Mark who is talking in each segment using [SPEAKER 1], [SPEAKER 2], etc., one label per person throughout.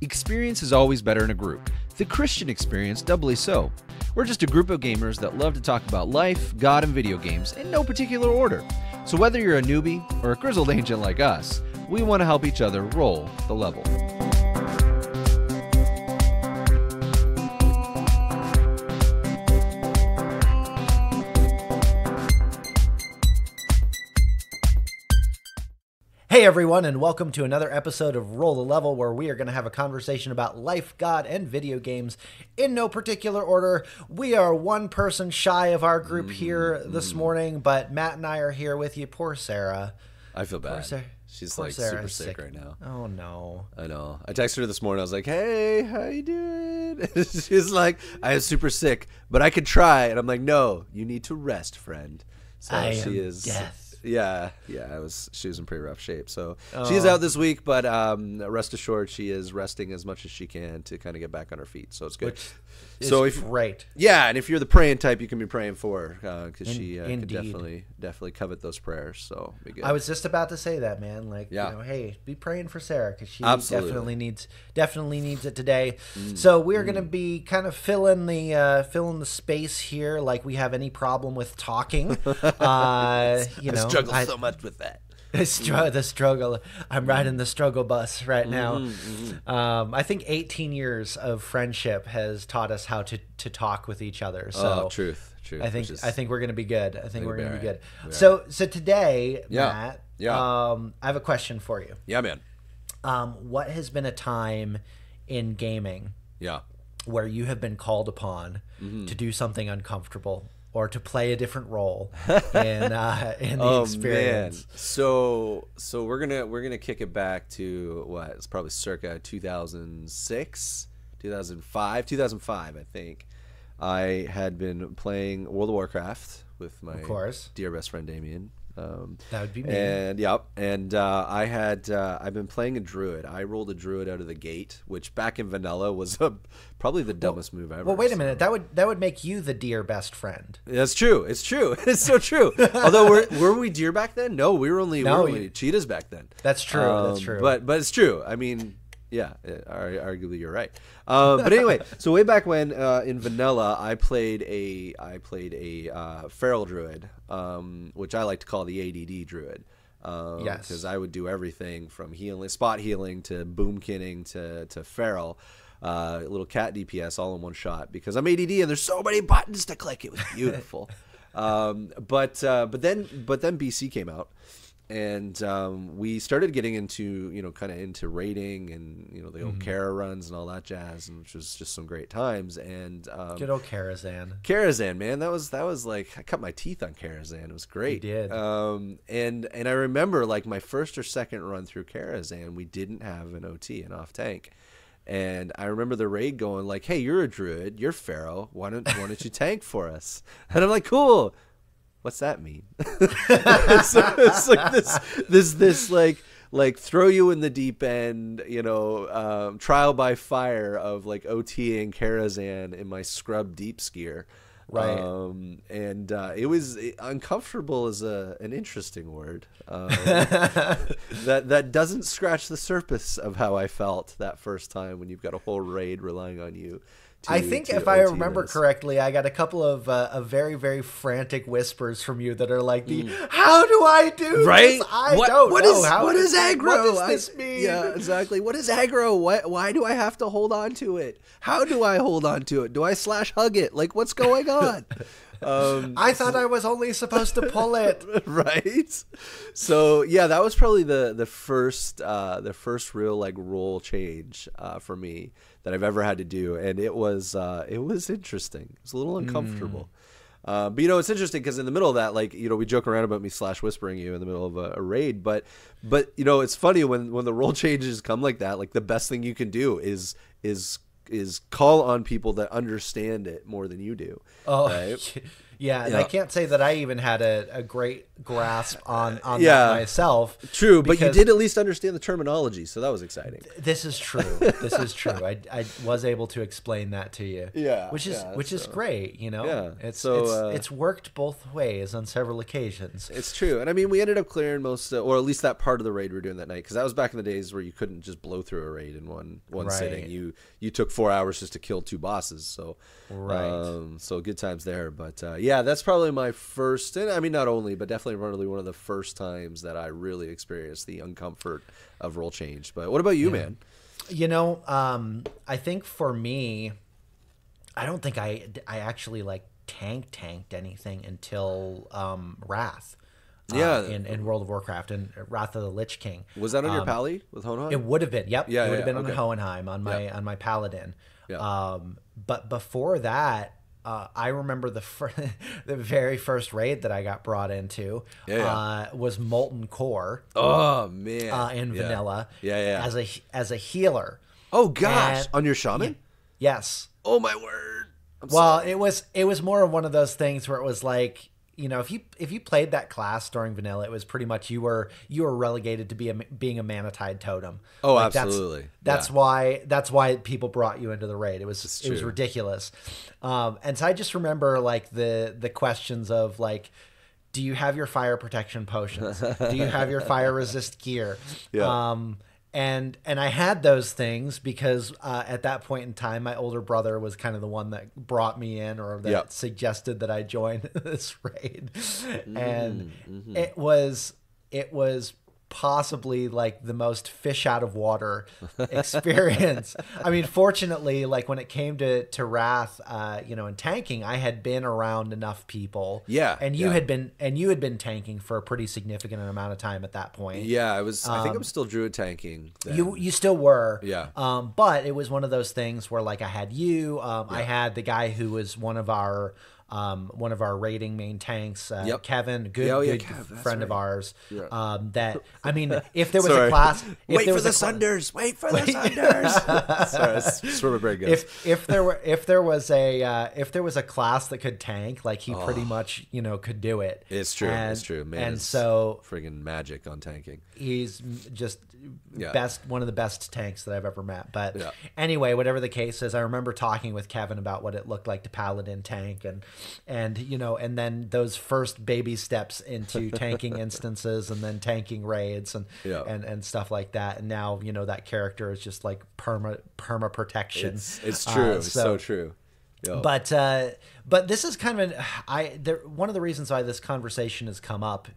[SPEAKER 1] Experience is always better in a group. The Christian experience doubly so. We're just a group of gamers that love to talk about life, God, and video games in no particular order. So whether you're a newbie or a grizzled ancient like us, we want to help each other roll the level.
[SPEAKER 2] Hey everyone, and welcome to another episode of Roll the Level, where we are going to have a conversation about life, God, and video games in no particular order. We are one person shy of our group here this morning, but Matt and I are here with you. Poor Sarah.
[SPEAKER 3] I feel bad. She's like super sick right now.
[SPEAKER 2] Oh no.
[SPEAKER 3] I know. I texted her this morning. I was like, "Hey, how you doing?" She's like, "I am super sick, but I could try." And I'm like, "No, you need to rest, friend." So she is death. Yeah, she was in pretty rough shape. So she's out this week, but rest assured, she is resting as much as she can to kind of get back on her feet. So it's good.
[SPEAKER 2] Great.
[SPEAKER 3] Yeah, and if you're the praying type, you can be praying for her because she could definitely covet those prayers. So be good.
[SPEAKER 2] I was just about to say that, man. Like, hey, be praying for Sarah because she definitely needs it today. So we're gonna be kind of filling the space here, like we have any problem with talking.
[SPEAKER 3] I struggle so much with that.
[SPEAKER 2] The struggle. I'm riding the struggle bus right now. I think 18 years of friendship has taught us how to talk with each other. So
[SPEAKER 3] truth.
[SPEAKER 2] I think we're gonna be good. I think we're gonna be good. So today, Matt, I have a question for you.
[SPEAKER 3] Yeah, man.
[SPEAKER 2] What has been a time in gaming where you have been called upon to do something uncomfortable or to play a different role in the experience?
[SPEAKER 3] Man. So we're gonna kick it back to what? It's probably circa 2006, 2005, I think. I had been playing World of Warcraft with my dear best friend Damien.
[SPEAKER 2] That would be me.
[SPEAKER 3] And I've been playing a druid. I rolled a druid out of the gate, which back in vanilla was probably the dumbest move ever.
[SPEAKER 2] Well, wait a minute. That would make you the dear best friend.
[SPEAKER 3] That's true. It's true. It's so true. Although were we deer back then? No, we were only cheetahs back then.
[SPEAKER 2] That's true. That's true.
[SPEAKER 3] But it's true. I mean, yeah, arguably you're right. But anyway, so way back when in vanilla, I played a feral druid, which I like to call the ADD druid. Because I would do everything from spot healing to boomkinning to feral, little cat DPS all in one shot. Because I'm ADD and there's so many buttons to click. It was beautiful. But then BC came out. And we started getting into, kind of into raiding and, the old Kara runs and all that jazz, and which was just some great times. And
[SPEAKER 2] good old
[SPEAKER 3] Karazhan, man, that was like, I cut my teeth on Karazhan. It was great.
[SPEAKER 2] You did.
[SPEAKER 3] And I remember like my first or second run through Karazhan, we didn't have an OT, an off tank. And I remember the raid going like, "Hey, you're a druid, you're Pharaoh. Why don't you tank for us?" And I'm like, "Cool. What's that mean?" So it's like this like throw you in the deep end, trial by fire of like OTing Karazhan in my scrub deep skier.
[SPEAKER 2] Right.
[SPEAKER 3] And it was uncomfortable is an interesting word. That doesn't scratch the surface of how I felt that first time when you've got a whole raid relying on you.
[SPEAKER 2] I think if I remember correctly, I got a couple of very, very frantic whispers from you that are like, how do I do
[SPEAKER 3] right?
[SPEAKER 2] this? I don't know.
[SPEAKER 3] What is aggro?
[SPEAKER 2] What does this mean?
[SPEAKER 3] Yeah, exactly. What is aggro? Why do I have to hold on to it? How do I hold on to it? Do I /hug it? Like, what's going on?
[SPEAKER 2] I thought I was only supposed to pull it.
[SPEAKER 3] Right. So yeah, that was probably the first real like role change for me that I've ever had to do, and it was interesting. It was a little uncomfortable. But it's interesting because in the middle of that, like, we joke around about me /whispering you in the middle of a raid, but it's funny when the role changes come like that. Like, the best thing you can do is call on people that understand it more than you do.
[SPEAKER 2] Oh,
[SPEAKER 3] right?
[SPEAKER 2] Yeah, and
[SPEAKER 3] Yeah.
[SPEAKER 2] I can't say that I even had a great grasp on
[SPEAKER 3] Yeah.
[SPEAKER 2] that myself.
[SPEAKER 3] True, but you
[SPEAKER 2] because
[SPEAKER 3] did at least understand the terminology, so that was exciting.
[SPEAKER 2] This is true. This is true. I was able to explain that to you.
[SPEAKER 3] Yeah,
[SPEAKER 2] which is
[SPEAKER 3] yeah,
[SPEAKER 2] which is
[SPEAKER 3] so-
[SPEAKER 2] great. You know,
[SPEAKER 3] Yeah,
[SPEAKER 2] it's
[SPEAKER 3] so,
[SPEAKER 2] it's worked both ways on several occasions.
[SPEAKER 3] It's true, and I mean, we ended up clearing most, or at least that part of the raid we were doing that night, because that was back in the days where you couldn't just blow through a raid in one
[SPEAKER 2] Right.
[SPEAKER 3] sitting. You took 4 hours just to kill 2 bosses, so
[SPEAKER 2] Right.
[SPEAKER 3] so good times there. But yeah, that's probably my first, and I mean not only, but definitely probably one of the first times that I really experienced the uncomfort of role change. But what about you, man?
[SPEAKER 2] You know, I think for me, I don't think I actually like tanked anything until Wrath.
[SPEAKER 3] Yeah.
[SPEAKER 2] In World of Warcraft and Wrath of the Lich King.
[SPEAKER 3] Was that on your Pally with Hohenheim?
[SPEAKER 2] It would have been, yep.
[SPEAKER 3] Yeah,
[SPEAKER 2] it would
[SPEAKER 3] yeah,
[SPEAKER 2] have been on
[SPEAKER 3] okay.
[SPEAKER 2] Hohenheim on my Paladin.
[SPEAKER 3] Yeah.
[SPEAKER 2] But before that, I remember the the very first raid that I got brought into was Molten Core
[SPEAKER 3] Oh man,
[SPEAKER 2] in
[SPEAKER 3] Yeah.
[SPEAKER 2] vanilla.
[SPEAKER 3] Yeah.
[SPEAKER 2] As a healer.
[SPEAKER 3] Oh gosh,
[SPEAKER 2] And-
[SPEAKER 3] on your shaman?
[SPEAKER 2] Yes.
[SPEAKER 3] Oh my word. I'm
[SPEAKER 2] Well,
[SPEAKER 3] sorry.
[SPEAKER 2] it was more of one of those things where it was like, you know, if you played that class during vanilla, it was pretty much you were relegated to being a manatide totem.
[SPEAKER 3] Oh,
[SPEAKER 2] Like,
[SPEAKER 3] absolutely.
[SPEAKER 2] That's why people brought you into the raid. It was
[SPEAKER 3] true.
[SPEAKER 2] ridiculous. And so I just remember like the questions of like, do you have your fire protection potions? Do you have your fire resist gear?
[SPEAKER 3] Yeah.
[SPEAKER 2] And I had those things because at that point in time, my older brother was kind of the one that brought me in, or that
[SPEAKER 3] Yep.
[SPEAKER 2] suggested that I join this raid. And
[SPEAKER 3] Mm-hmm.
[SPEAKER 2] it was possibly like the most fish out of water experience. I mean, fortunately, like when it came to Wrath, you know, and tanking, I had been around enough people.
[SPEAKER 3] Yeah,
[SPEAKER 2] And you
[SPEAKER 3] yeah.
[SPEAKER 2] had been tanking for a pretty significant amount of time at that point.
[SPEAKER 3] Yeah, I was. I think I'm still druid tanking. Then.
[SPEAKER 2] You still were.
[SPEAKER 3] Yeah.
[SPEAKER 2] But it was one of those things where like I had you, I had the guy who was one of our raiding main tanks,
[SPEAKER 3] Yep.
[SPEAKER 2] Kevin, good
[SPEAKER 3] Kev, that's
[SPEAKER 2] friend of
[SPEAKER 3] right.
[SPEAKER 2] ours.
[SPEAKER 3] Yeah.
[SPEAKER 2] That I mean, if there was
[SPEAKER 3] Sorry.
[SPEAKER 2] a class, if
[SPEAKER 3] Wait
[SPEAKER 2] there
[SPEAKER 3] for
[SPEAKER 2] was
[SPEAKER 3] the
[SPEAKER 2] a cla-
[SPEAKER 3] Sunders. Wait for the Sunders. Sorry, that's where my brain goes.
[SPEAKER 2] if there was a class that could tank, like he pretty much, you know, could do it.
[SPEAKER 3] It's true.
[SPEAKER 2] And,
[SPEAKER 3] It's true. Man,
[SPEAKER 2] and
[SPEAKER 3] it's
[SPEAKER 2] so
[SPEAKER 3] friggin' magic on tanking.
[SPEAKER 2] he's just
[SPEAKER 3] Yeah.
[SPEAKER 2] one of the best tanks that I've ever met. But
[SPEAKER 3] Yeah.
[SPEAKER 2] anyway, whatever the case is, I remember talking with Kevin about what it looked like to paladin tank, and you know, and then those first baby steps into tanking instances, and then tanking raids, and
[SPEAKER 3] Yeah.
[SPEAKER 2] and stuff like that. And now, you know, that character is just like perma protection.
[SPEAKER 3] It's true. It's so true. Yo.
[SPEAKER 2] But this is kind of one of the reasons why this conversation has come up,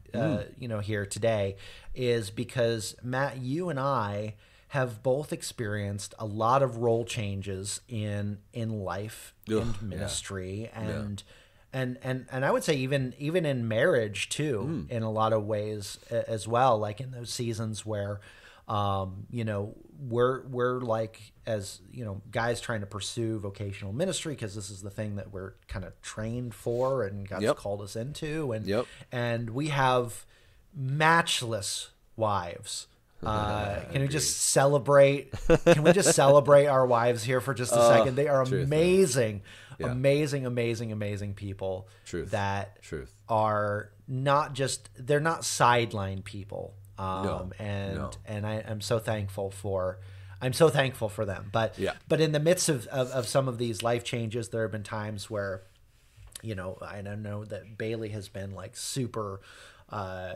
[SPEAKER 2] you know, here today, is because Matt, you and I have both experienced a lot of role changes in life,
[SPEAKER 3] Ugh,
[SPEAKER 2] in ministry, and I would say even in marriage too, in a lot of ways as well. Like in those seasons where, you know, we're like, as you know, guys trying to pursue vocational ministry because this is the thing that we're kind of trained for and God's
[SPEAKER 3] Yep.
[SPEAKER 2] called us into, and
[SPEAKER 3] Yep.
[SPEAKER 2] and we have matchless wives. Can we just celebrate? Can we just celebrate our wives here for just a second? They are
[SPEAKER 3] truth,
[SPEAKER 2] amazing,
[SPEAKER 3] Yeah.
[SPEAKER 2] amazing people.
[SPEAKER 3] Truth.
[SPEAKER 2] That
[SPEAKER 3] Truth.
[SPEAKER 2] are not just, they're not sideline people.
[SPEAKER 3] No.
[SPEAKER 2] And I'm so thankful for them. But
[SPEAKER 3] Yeah.
[SPEAKER 2] but in the midst of some of these life changes, there have been times where, you know, I don't know that Bailey has been like super,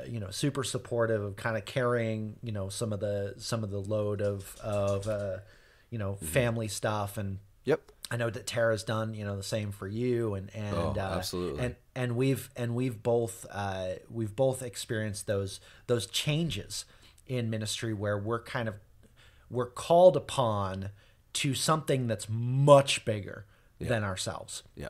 [SPEAKER 2] you know, super supportive of kind of carrying, you know, some of the load of you know, family stuff. And
[SPEAKER 3] Yep.
[SPEAKER 2] I know that Tara's done, you know, the same for you, and
[SPEAKER 3] absolutely.
[SPEAKER 2] and we've both experienced those changes in ministry where we're called upon to something that's much bigger than ourselves.
[SPEAKER 3] Yeah.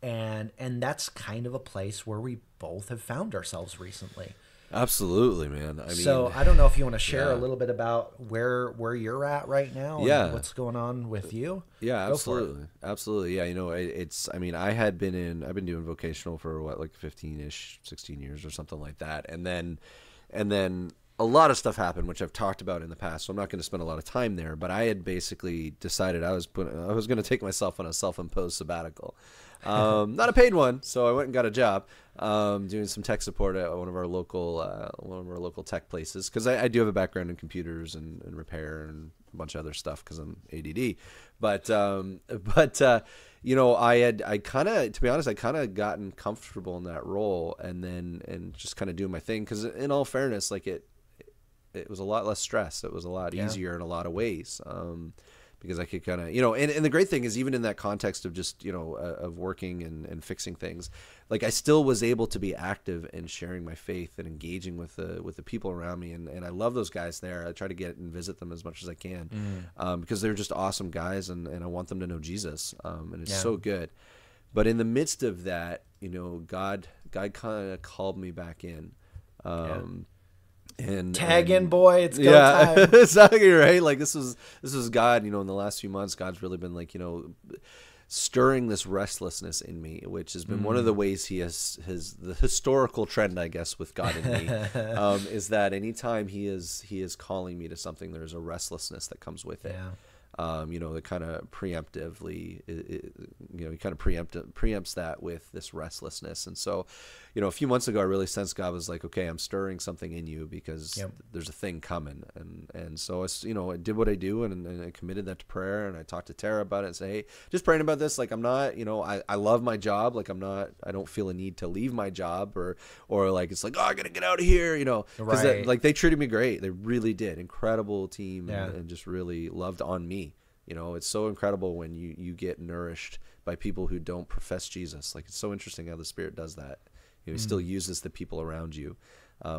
[SPEAKER 2] And that's kind of a place where we both have found ourselves recently.
[SPEAKER 3] Absolutely, man. I mean,
[SPEAKER 2] So I don't know if you want to share
[SPEAKER 3] yeah.
[SPEAKER 2] a little bit about where you're at right now,
[SPEAKER 3] Yeah.
[SPEAKER 2] and what's going on with you.
[SPEAKER 3] Yeah,
[SPEAKER 2] Go for it.
[SPEAKER 3] absolutely. Yeah, you know, it's. I mean, I've been doing vocational for what, like 15-ish, 16 years or something like that, and then a lot of stuff happened, which I've talked about in the past, so I'm not going to spend a lot of time there. But I had basically decided I was going to take myself on a self-imposed sabbatical, not a paid one. So I went and got a job doing some tech support at one of our local tech places, because I do have a background in computers and repair and a bunch of other stuff because I'm ADD. But to be honest, I kind of gotten comfortable in that role, and just kind of doing my thing. Because in all fairness, like it was a lot less stress. It was a lot easier in a lot of ways. Because I could kind of, and the great thing is, even in that context of just, of working and fixing things, like I still was able to be active and sharing my faith and engaging with the people around me. And I love those guys there. I try to get and visit them as much as I can, because they're just awesome guys, and I want them to know Jesus. And it's so good. But in the midst of that, God kind of called me back in. And
[SPEAKER 2] tag in, boy, it's go time.
[SPEAKER 3] Exactly right. Like this was God. In the last few months, God's really been like stirring this restlessness in me, which has been one of the ways he has the historical trend, I guess, with God in me, is that anytime he is calling me to something, there's a restlessness that comes with it. That kind of preemptively, he kind of preempts that with this restlessness. And so, a few months ago, I really sensed God was like, okay, I'm stirring something in you because there's a thing coming. And so, I did what I do, and I committed that to prayer, and I talked to Tara about it and say, hey, just praying about this. Like, I'm not, I love my job. Like, I don't feel a need to leave my job or like, it's like, oh, I got to get out of here, because like they treated me great. They really did. Incredible team and just really loved on me. It's so incredible when you get nourished by people who don't profess Jesus. Like, it's so interesting how the Spirit does that. He still uses the people around you,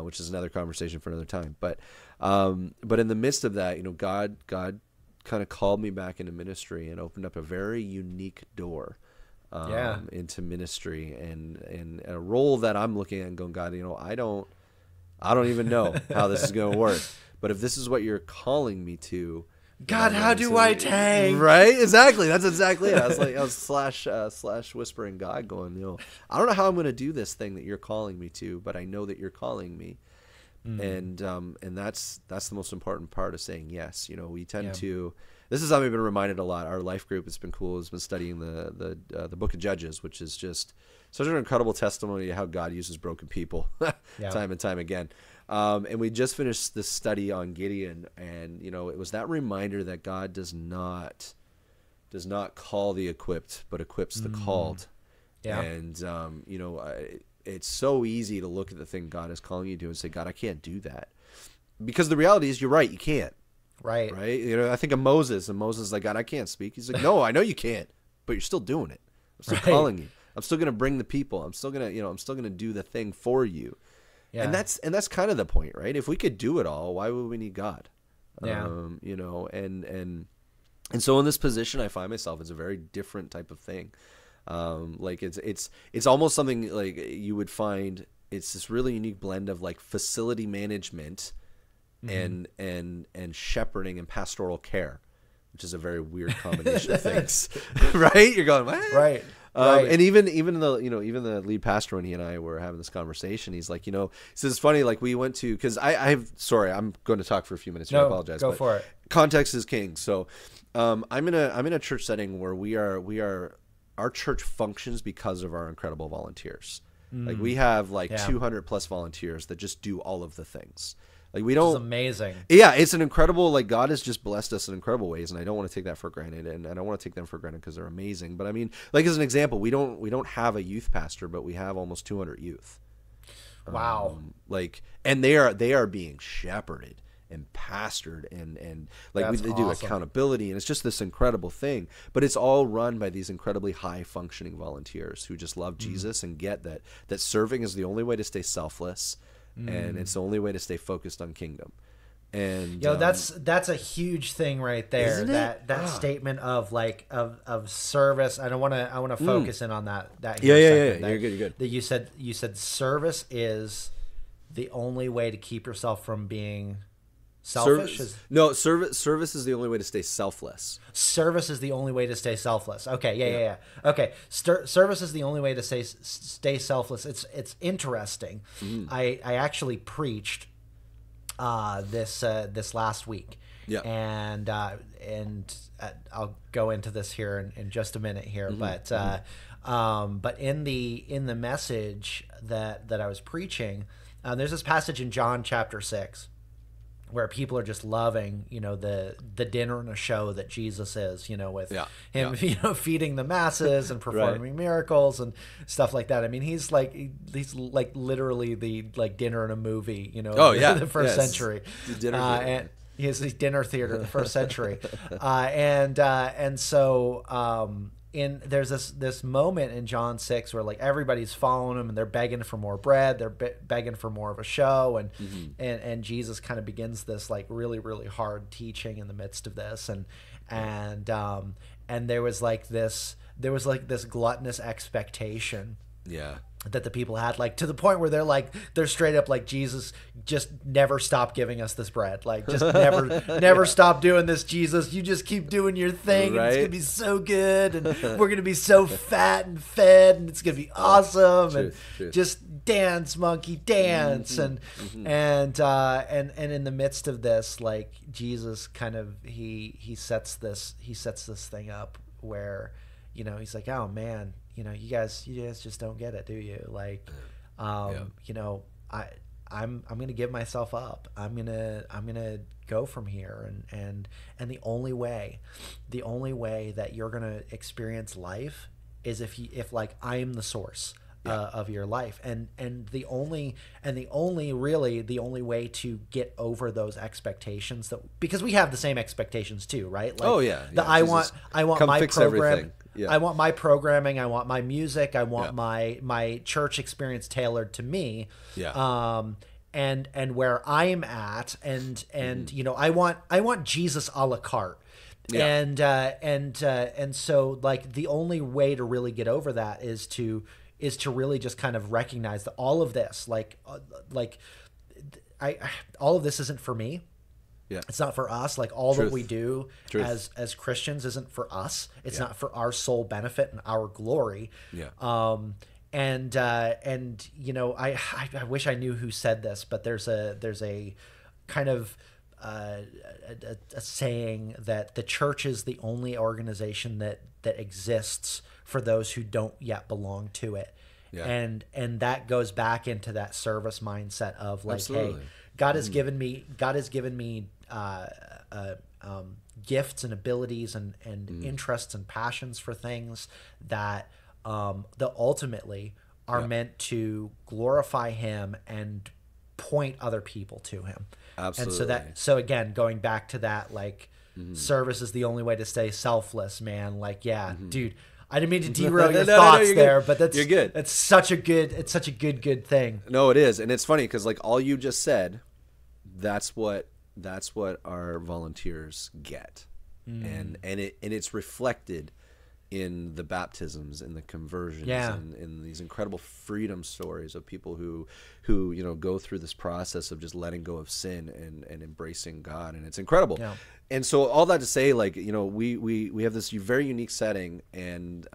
[SPEAKER 3] which is another conversation for another time. But in the midst of that, God kind of called me back into ministry and opened up a very unique door into ministry and a role that I'm looking at and going, God, I don't even know how this is going to work. But if this is what you're calling me to,
[SPEAKER 2] God, how do I tank?
[SPEAKER 3] Right? Exactly. That's exactly it. I was slash whispering God, going, I don't know how I'm going to do this thing that you're calling me to, but I know that you're calling me. And that's the most important part of saying yes. We tend to. This is something I've been reminded a lot. Our life group has been cool. Has been studying the Book of Judges, which is just such an incredible testimony to how God uses broken people time and time again. And we just finished this study on Gideon, and it was that reminder that God does not call the equipped, but equips the called. And it's so easy to look at the thing God is calling you to and say, God, I can't do that, because the reality is, you're right, you can't. Right. I think of Moses, and Moses is like, God, I can't speak. He's like, no, I know you can't, but you're still doing it. I'm still calling you. I'm still going to bring the people. I'm still going to do the thing for you. Yeah. And that's kind of the point, right? If we could do it all, why would we need God? And so in this position, I find myself, it's a very different type of thing. Like it's almost something like you would find. It's this really unique blend of like facility management and shepherding and pastoral care, which is a very weird combination of things, right? You're going, what?
[SPEAKER 2] Right.
[SPEAKER 3] And even the lead pastor, when he and I were having this conversation, he's like, he says, it's funny, like we went to, because I'm going to talk for a few minutes. I apologize.
[SPEAKER 2] Go for it.
[SPEAKER 3] Context is king. So, I'm in a church setting where our church functions because of our incredible volunteers. Like we have 200 plus volunteers that just do all of the things. Like we don't.
[SPEAKER 2] It's amazing.
[SPEAKER 3] Yeah, it's an incredible. Like God has just blessed us in incredible ways, and I don't want to take that for granted, and I don't want to take them for granted because they're amazing. But I mean, like as an example, we don't have a youth pastor, but we have almost 200 youth.
[SPEAKER 2] Wow.
[SPEAKER 3] And they are being shepherded and pastored, and like they do accountability, and it's just this incredible thing. But it's all run by these incredibly high functioning volunteers who just love Jesus and get that serving is the only way to stay selfless. And it's the only way to stay focused on kingdom. And
[SPEAKER 2] that's a huge thing right there.
[SPEAKER 3] Isn't it?
[SPEAKER 2] That statement of of service. I want to focus in on that.
[SPEAKER 3] Yeah. You're good.
[SPEAKER 2] That you said service is the only way to keep yourself from being selfish.
[SPEAKER 3] Service is the only way to stay selfless.
[SPEAKER 2] Service is the only way to stay selfless. Okay, yeah. Okay, service is the only way to stay selfless. It's interesting. I actually preached this last week.
[SPEAKER 3] Yeah.
[SPEAKER 2] And I'll go into this here in just a minute here, but in the message that I was preaching, there's this passage in John chapter 6 where people are just loving, the dinner and a show that Jesus is, with him, feeding the masses and performing miracles and stuff like that. I mean, he's like literally the dinner in a movie, the first century.
[SPEAKER 3] Dinner
[SPEAKER 2] and he's dinner theater in the first century. And so there's this moment in John 6 where everybody's following him and they're begging for more bread, they're begging for more of a show, and Jesus kind of begins this really, really hard teaching in the midst of this, and there was this gluttonous expectation that the people had, to the point where they're straight up Jesus, just never stop giving us this bread, just never stop doing this, Jesus, you just keep doing your thing, and it's gonna be so good, and we're gonna be so fat and fed, and it's gonna be awesome, just dance, monkey, dance. And in the midst of this, Jesus kind of he sets this thing up where he's like, oh man, you guys just don't get it, do you? I'm gonna give myself up. I'm gonna go from here, and the only way that you're gonna experience life is if I am the source of your life, and the only way to get over those expectations, because we have the same expectations too, right? I want my program. Everything. Yeah. I want my programming. I want my music. I want my church experience tailored to me. Yeah. And where I'm at, and I want Jesus a la carte. Yeah. And so the only way to really get over that is to really just kind of recognize that all of this, all of this isn't for me. Yeah. It's not for us. All that we do as Christians isn't for us. It's not for our sole benefit and our glory. Yeah. I wish I knew who said this, but there's a kind of a saying that the church is the only organization that exists for those who don't yet belong to it. Yeah. And that goes back into that service mindset of Absolutely. Hey, God has given me gifts and abilities and interests and passions for things that ultimately are meant to glorify Him and point other people to Him.
[SPEAKER 3] Absolutely.
[SPEAKER 2] And so again, going back to that, service is the only way to stay selfless, man. Dude, I didn't mean to derail your thoughts there, but you're good. It's such a good thing.
[SPEAKER 3] No, it is, and it's funny because all you just said, that's what our volunteers get, and it's reflected in the baptisms and the conversions and in these incredible freedom stories of people who go through this process of just letting go of sin and embracing God, and it's incredible. Yeah. And so all that to say, we have this very unique setting, and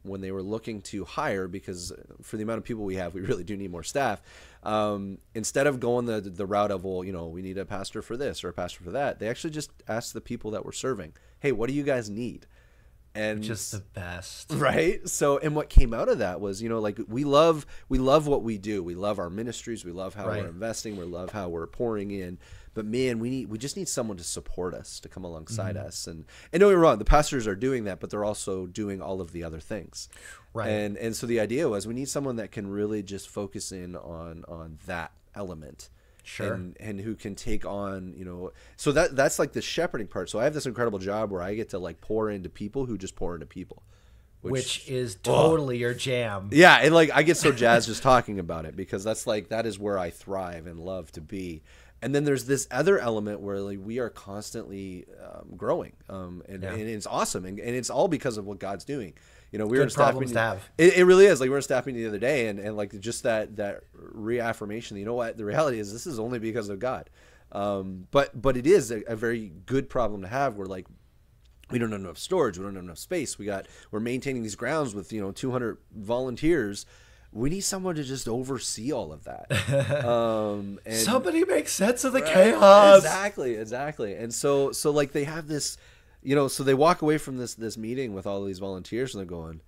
[SPEAKER 3] when they were looking to hire, because for the amount of people we have, we really do need more staff. Instead of going the route of, we need a pastor for this or a pastor for that, they actually just asked the people that were serving, hey, what do you guys need? And
[SPEAKER 2] just the best,
[SPEAKER 3] right? So, and what came out of that was, we love what we do. We love our ministries. We love how we're investing. We love how we're pouring in. But man, we just need someone to support us, to come alongside us. And don't get me wrong, the pastors are doing that, but they're also doing all of the other things. Right. And so the idea was we need someone that can really just focus in on that element.
[SPEAKER 2] Sure.
[SPEAKER 3] And who can take on, so that's the shepherding part. So I have this incredible job where I get to pour into people who just pour into people.
[SPEAKER 2] Which is totally your jam.
[SPEAKER 3] Yeah, and I get so jazzed just talking about it, because that's that is where I thrive and love to be. And then there's this other element where we are constantly growing, and it's awesome, and it's all because of what God's doing. We were in staff meeting. It really is. We were in staff meeting the other day, and just that reaffirmation. You know what? The reality is, this is only because of God. But it is a very good problem to have, where we don't have enough storage, we don't have enough space. We're maintaining these grounds with 200 volunteers. we need someone to just oversee all of that. And
[SPEAKER 2] somebody make sense of the chaos.
[SPEAKER 3] Exactly. And so like they have this, so they walk away from this meeting with all these volunteers and they're going,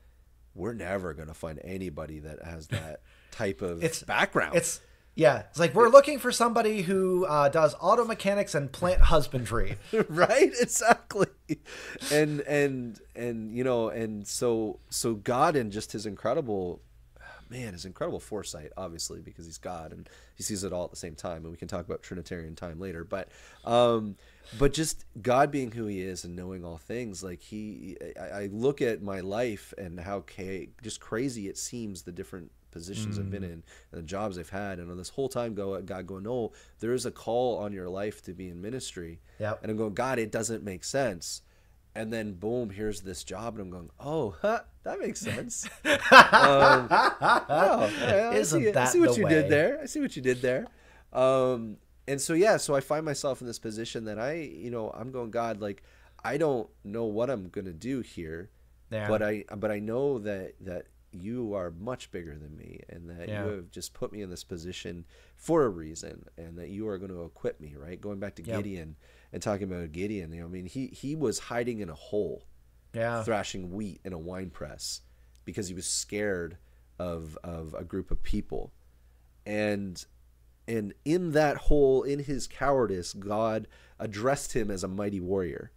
[SPEAKER 3] we're never going to find anybody that has that type of background.
[SPEAKER 2] It's like we're looking for somebody who does auto mechanics and plant husbandry.
[SPEAKER 3] Right? Exactly. And so God, and just his incredible foresight, obviously, because he's God and he sees it all at the same time, and we can talk about Trinitarian time later, but just God being who he is and knowing all things, like I look at my life and how just crazy it seems, the different positions I've been in and the jobs I've had, and on this whole time God going, no, there is a call on your life to be in ministry.
[SPEAKER 2] Yep.
[SPEAKER 3] And I'm going, God, it doesn't make sense. And then boom, here's this job, and I'm going, oh, that makes sense. I see what you did there. I see what you did there. And so I find myself in this position that I'm going, God, like, I don't know what I'm gonna do here, but I know that you are much bigger than me, and that you have just put me in this position for a reason, and that you are going to equip me, right? Going back to Gideon and talking about Gideon, I mean, he was hiding in a hole, thrashing wheat in a wine press because he was scared of a group of people. And in that hole, in his cowardice, God addressed him as a mighty warrior.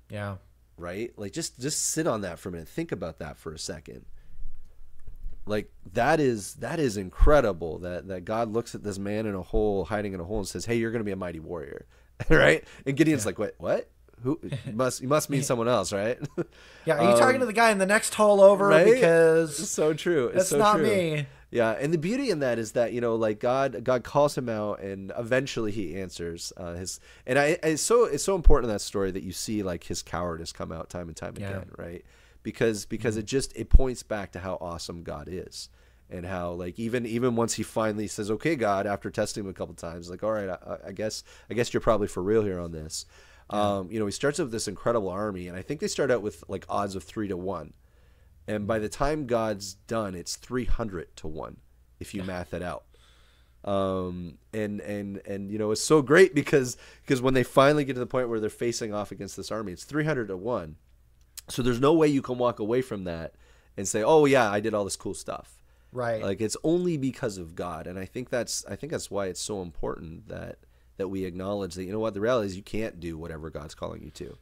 [SPEAKER 2] Yeah.
[SPEAKER 3] Right? Like, just sit on that for a minute. Think about that for a second. Like, that is incredible that God looks at this man in a hole, hiding in a hole, and says, hey, you're going to be a mighty warrior. Right? And Gideon's like, what? Who? You must mean someone else, right?
[SPEAKER 2] Yeah. Are you talking to the guy in the next hole over?
[SPEAKER 3] Right?
[SPEAKER 2] Because
[SPEAKER 3] it's so true. It's so
[SPEAKER 2] not
[SPEAKER 3] true.
[SPEAKER 2] me.
[SPEAKER 3] Yeah. And the beauty in that is that, like God calls him out, and eventually he answers it's so important in that story that you see like his cowardice come out time and time again. Right? Because it points back to how awesome God is, and how, like, even once he finally says, okay, God, after testing him a couple times, like, all right, I guess you're probably for real here on this. He starts with this incredible army, and I think they start out with like odds of 3-1, and by the time God's done, it's 300-1 if you math it out. It's so great because when they finally get to the point where they're facing off against this army, it's 300-1. So there's no way you can walk away from that and say, oh yeah, I did all this cool stuff.
[SPEAKER 2] Right. Like, it's
[SPEAKER 3] only because of God. And I think that's why it's so important that we acknowledge that, the reality is you can't do whatever God's calling you to.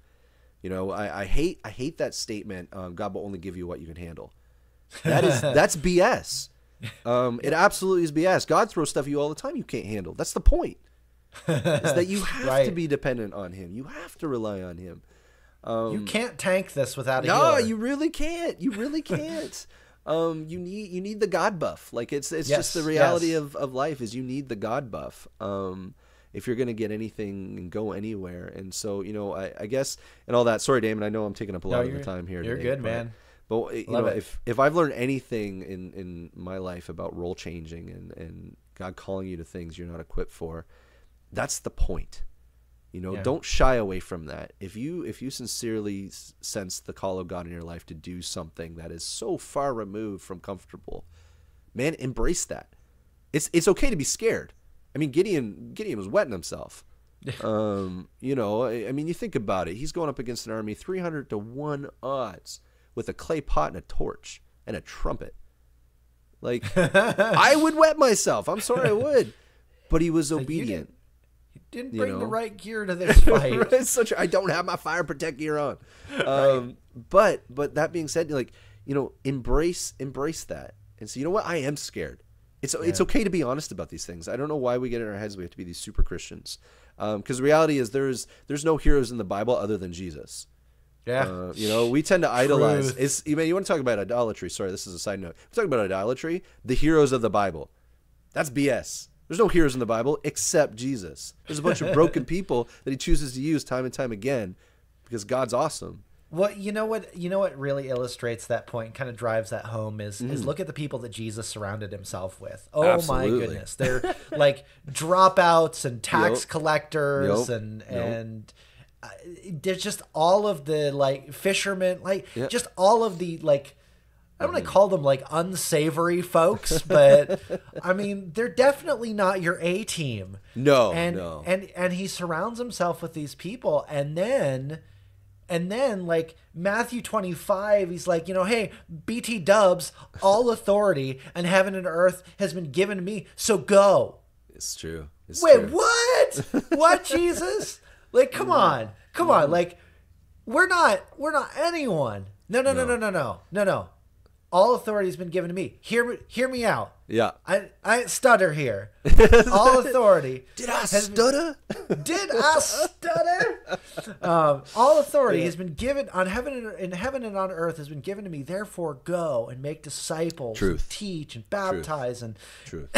[SPEAKER 3] I hate that statement, God will only give you what you can handle. That's BS. It absolutely is BS. God throws stuff at you all the time you can't handle. That's the point. Is that you have to be dependent on him. You have to rely on him.
[SPEAKER 2] You can't tank this without a healer.
[SPEAKER 3] No, you really can't. You really can't. You need the God buff. Like, it's just the reality of life is you need the God buff. If you're going to get anything and go anywhere. And so, I guess, and all that. Sorry, Damon, I know I'm taking up a lot of the time here.
[SPEAKER 2] You're good, man.
[SPEAKER 3] But if I've learned anything in my life about role changing and God calling you to things you're not equipped for, that's the point. Don't shy away from that. If you sincerely sense the call of God in your life to do something that is so far removed from comfortable, man, embrace that. It's okay to be scared. I mean, Gideon was wetting himself. You think about it. He's going up against an army 300-1 odds with a clay pot and a torch and a trumpet. Like, I would wet myself. I'm sorry, I would. But he was obedient.
[SPEAKER 2] He didn't bring the right gear to this fight.
[SPEAKER 3] I don't have my fire protect gear on. But that being said, embrace that. And so, you know what? I am scared. It's okay to be honest about these things. I don't know why we get in our heads we have to be these super Christians. Because the reality is there's no heroes in the Bible other than Jesus.
[SPEAKER 2] Yeah.
[SPEAKER 3] We tend to idolize. You want to talk about idolatry? Sorry, this is a side note. We're talking about idolatry. The heroes of the Bible. That's BS. There's no heroes in the Bible except Jesus. There's a bunch of broken people that he chooses to use time and time again because God's awesome.
[SPEAKER 2] Well, you know what really illustrates that point, kind of drives that home is look at the people that Jesus surrounded himself with. Oh, absolutely. My goodness. They're like dropouts and tax collectors and there's just all of the like fishermen, just all of the like I don't want to call them like unsavory folks, but I mean, they're definitely not your A team.
[SPEAKER 3] No,
[SPEAKER 2] and,
[SPEAKER 3] no.
[SPEAKER 2] And he surrounds himself with these people, and then like Matthew 25, he's like, hey, BT Dubs, all authority in heaven and earth has been given to me, so go.
[SPEAKER 3] It's true.
[SPEAKER 2] Wait, what? What, Jesus? Like, come on. Like, we're not anyone. No. All authority has been given to me. Hear me out.
[SPEAKER 3] Yeah.
[SPEAKER 2] I stutter here. All authority.
[SPEAKER 3] Did I stutter?
[SPEAKER 2] Did I stutter? All authority has been given in heaven and on earth has been given to me. Therefore, go and make disciples,
[SPEAKER 3] Truth.
[SPEAKER 2] and teach and baptize and
[SPEAKER 3] Truth.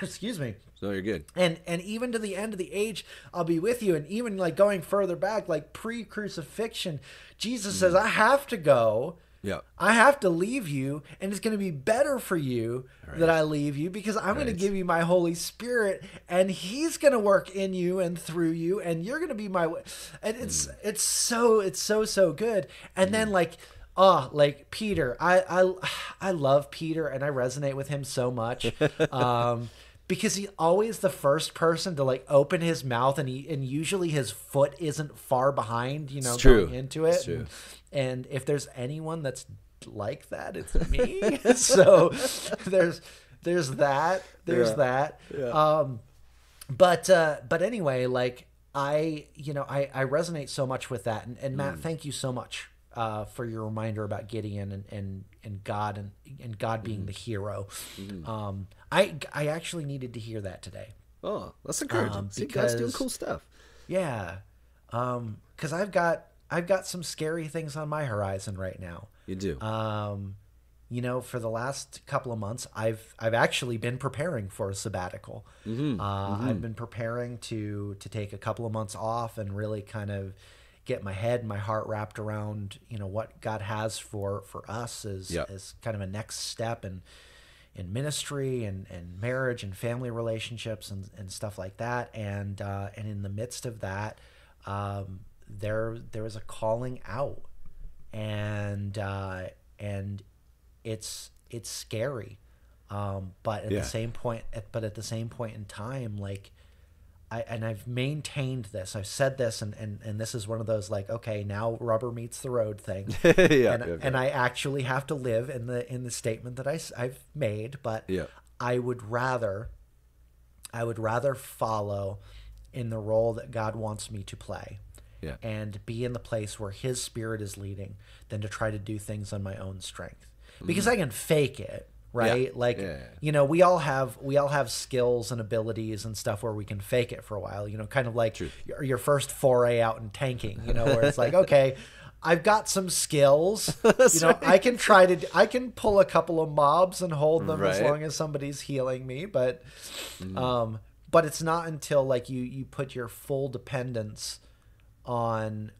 [SPEAKER 2] excuse me.
[SPEAKER 3] No, you're good.
[SPEAKER 2] And even to the end of the age, I'll be with you. And even like going further back, like pre-crucifixion, Jesus says, I have to go.
[SPEAKER 3] Yeah.
[SPEAKER 2] I have to leave you, and it's going to be better for you that I leave you, because I'm going to give you my Holy Spirit, and He's going to work in you and through you, and you're going to be my. And it's so good. And then like Peter, I love Peter, and I resonate with him so much. Because he's always the first person to like open his mouth, and usually his foot isn't far behind, going into it.
[SPEAKER 3] It's true.
[SPEAKER 2] And if there's anyone that's like that, it's me. So there's that.
[SPEAKER 3] Yeah.
[SPEAKER 2] But anyway, like I resonate so much with that. And Matt, thank you so much for your reminder about Gideon and God and God being the hero. I actually needed to hear that today.
[SPEAKER 3] Oh, that's encouraging. See, God's doing cool stuff.
[SPEAKER 2] Yeah. Because I've got some scary things on my horizon right now.
[SPEAKER 3] You do.
[SPEAKER 2] For the last couple of months, I've actually been preparing for a sabbatical. I've been preparing to take a couple of months off and really kind of get my head and my heart wrapped around, what God has for us as kind of a next step in ministry and marriage and family relationships and stuff like that. And in the midst of that, there is a calling out, and it's scary. But at the same point in time, like I've maintained this. I've said this, and this is one of those like, okay, now rubber meets the road thing. And I actually have to live in the statement that I've made. But I would rather follow in the role that God wants me to play.
[SPEAKER 3] Yeah.
[SPEAKER 2] And be in the place where His Spirit is leading than to try to do things on my own strength, because I can fake it, right? We all have skills and abilities and stuff where we can fake it for a while, kind of like your first foray out in tanking, where it's like, okay, I've got some skills, I can pull a couple of mobs and hold them as long as somebody's healing me, but it's not until like you put your full dependence on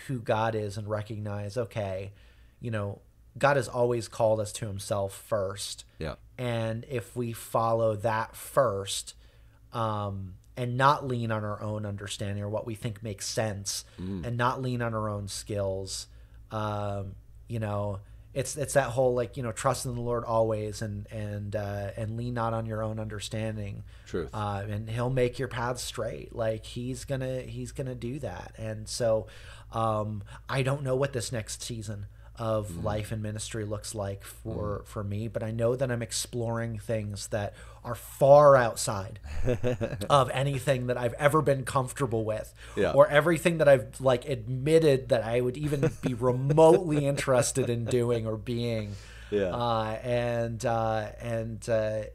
[SPEAKER 2] who God is and recognize, okay, God has always called us to Himself first.
[SPEAKER 3] Yeah.
[SPEAKER 2] And if we follow that first, and not lean on our own understanding or what we think makes sense, and not lean on our own skills, it's that whole like, trust in the Lord always and lean not on your own understanding.
[SPEAKER 3] Truth.
[SPEAKER 2] And He'll make your path straight. Like he's gonna do that. And so, I don't know what this next season of life and ministry looks like for me, but I know that I'm exploring things that are far outside of anything that I've ever been comfortable with, or everything that I've like admitted that I would even be remotely interested in doing or being. And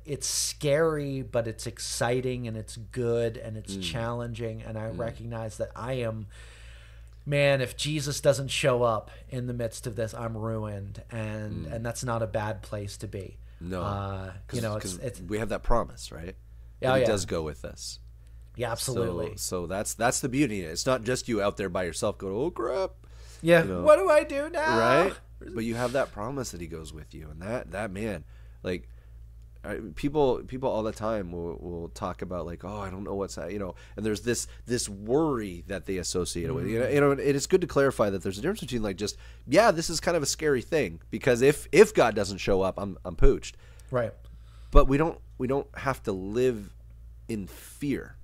[SPEAKER 2] it's scary, but it's exciting and it's good and it's challenging. And I recognize that I am, man, if Jesus doesn't show up in the midst of this, I'm ruined, and that's not a bad place to be.
[SPEAKER 3] No,
[SPEAKER 2] it's
[SPEAKER 3] we have that promise, right? That He does go with us.
[SPEAKER 2] Yeah, absolutely.
[SPEAKER 3] So that's the beauty. It's not just you out there by yourself going, oh crap.
[SPEAKER 2] Yeah. What do I do now?
[SPEAKER 3] Right. But you have that promise that He goes with you, and that man, like, people all the time will talk about like, oh, I don't know what's that, and there's this worry that they associate it with, and it's good to clarify that there's a difference between like just, yeah, this is kind of a scary thing because if God doesn't show up, I'm pooched.
[SPEAKER 2] Right.
[SPEAKER 3] But we don't have to live in fear.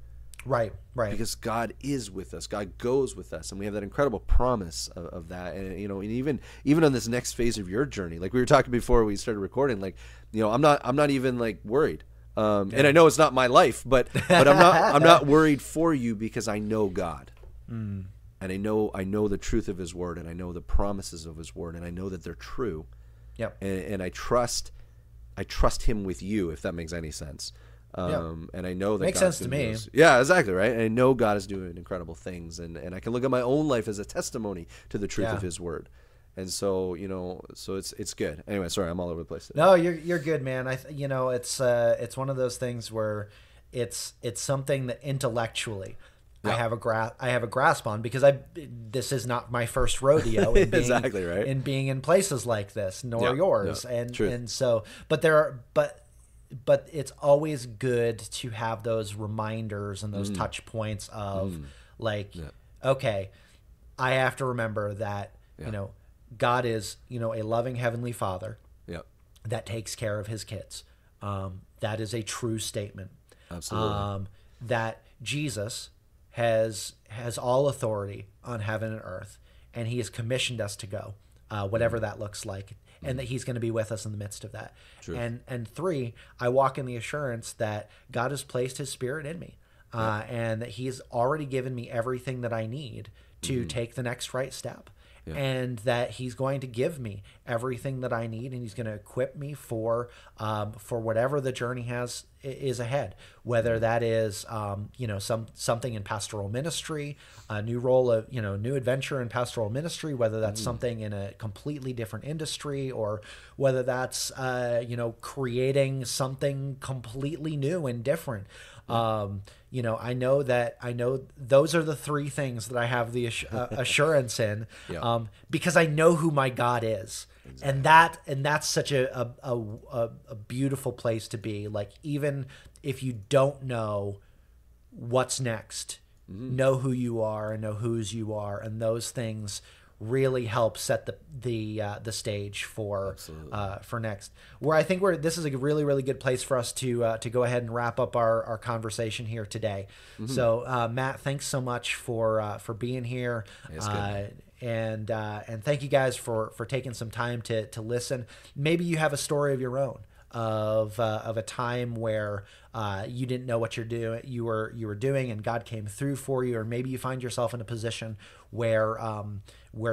[SPEAKER 2] Right.
[SPEAKER 3] Because God is with us. God goes with us, and we have that incredible promise of that. And and even on this next phase of your journey, like we were talking before we started recording, like I'm not even like worried. And I know it's not my life, but I'm not worried for you because I know God, and I know the truth of His Word, and I know the promises of His Word, and I know that they're true.
[SPEAKER 2] Yep.
[SPEAKER 3] And I trust Him with you, if that makes any sense. And I know that
[SPEAKER 2] makes
[SPEAKER 3] God's
[SPEAKER 2] sense to me.
[SPEAKER 3] Yeah, exactly, right? And I know God is doing incredible things, and I can look at my own life as a testimony to the truth of His Word. And so, so it's good. Anyway, sorry, I'm all over the place today.
[SPEAKER 2] No, you're good, man. It's one of those things where it's something that intellectually I have a grasp on because this is not my first rodeo in being,
[SPEAKER 3] exactly right,
[SPEAKER 2] in being in places like this, nor yours. And so, but it's always good to have those reminders and those touch points of okay, I have to remember that, God is, a loving Heavenly Father that takes care of His kids. That is a true statement.
[SPEAKER 3] Absolutely.
[SPEAKER 2] That Jesus has all authority on heaven and earth, and He has commissioned us to go, whatever that looks like. And that He's going to be with us in the midst of that. True. And 3, I walk in the assurance that God has placed His Spirit in me, and that He's already given me everything that I need to take the next right step. And that He's going to give me everything that I need, and He's going to equip me for whatever the journey is ahead. Whether that is something in pastoral ministry, a new role of new adventure in pastoral ministry. Whether that's something in a completely different industry, or whether that's creating something completely new and different. I know those are the 3 things that I have the assurance in, because I know who my God is. Exactly. And that's such a beautiful place to be. Like, even if you don't know what's next, know who you are and know whose you are, and those things really help set the stage for next. Where I think this is a really, really good place for us to go ahead and wrap up our conversation here today. So Matt, thanks so much for being here. And thank you guys for taking some time to listen. Maybe you have a story of your own of a time where you didn't know what you were doing, and God came through for you, or maybe you find yourself in a position where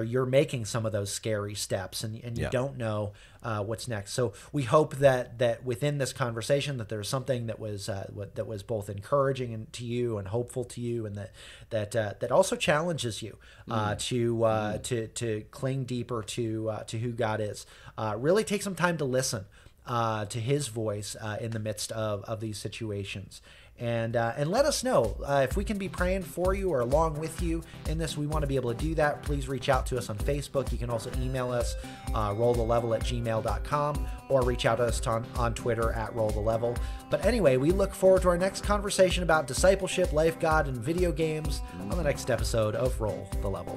[SPEAKER 2] you're making some of those scary steps, and you don't know what's next. So we hope that within this conversation that there's something that was both encouraging to you and hopeful to you, and that also challenges you to cling deeper to who God is. Really take some time to listen to His voice in the midst of these situations. And let us know if we can be praying for you or along with you in this. We want to be able to do that. Please reach out to us on Facebook. You can also email us, rollthelevel@gmail.com, or reach out to us on Twitter @rollthelevel. But anyway, we look forward to our next conversation about discipleship, life, God, and video games on the next episode of Roll the Level.